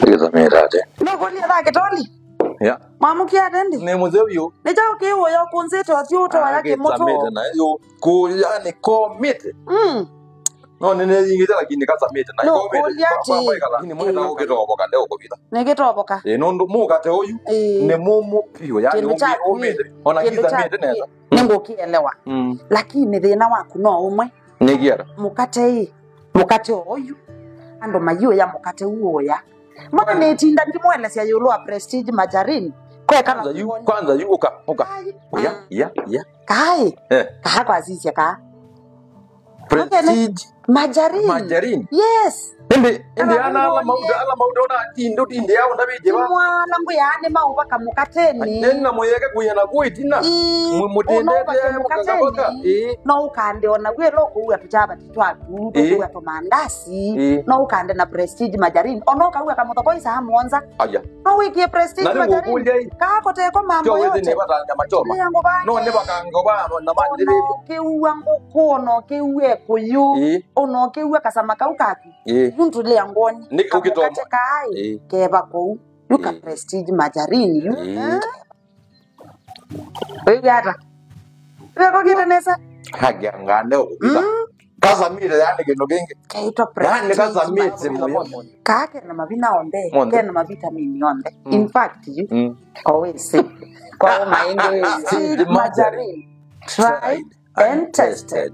Ika mirade. No koni ra ketoli. Ya. Mamu kia dendi. Ne muzebyo. Ne jao ke wo yo konzeto atiuto wa yake moto. Na yo ku yani commit. No nene yingita lakini kaza mete na No, iko mete kwa kala ni mwenda ukitoboka ndeo kubita ne getoboka no ndo mukate oyu ne mumu pio yani umete ona kiza mete neza nengo kielewa lakini thina waku no umwe nigiara mukate oyu ando mayo ya mukate uoya mbona netinda ndimwelesya yulo a Prestige Margarine kwanza yu uka ya kai ka kwa sisi ka Prestige Margarine. Yes. Indi ala mauda ona tindo tinde ya onda bejewa. Mwana ngu yani mauba kamukateni. Nena moyeke kuyana kuitina. Mutende ya mukakaboka. No ukande ona gwe loko uya tuchaba titwatu uya to mandasi. No ukande na Prestige Margarine. Ono ka uya kamutoko isa hamonza. Aya. No wiki Prestige Margarine. Ka kote ko mambo yote. Ne bata nyama choma. No ne bakanga ba na mande bebi. Ke uwa ngokono ke uwe kuyu. Ono ke uwe kasama kaukaki. Muntu le angoni ni ukitoma kai keba ko yuka Prestige Margarine yu wewe ko kitanesa hagia ngande ukita kaza mire yani kino genge kaitwa Prestige yani kaza mire moyo kake na mavina onde kena mavitamini onde in fact you always say kwa maende Prestige Margarine tried and tested.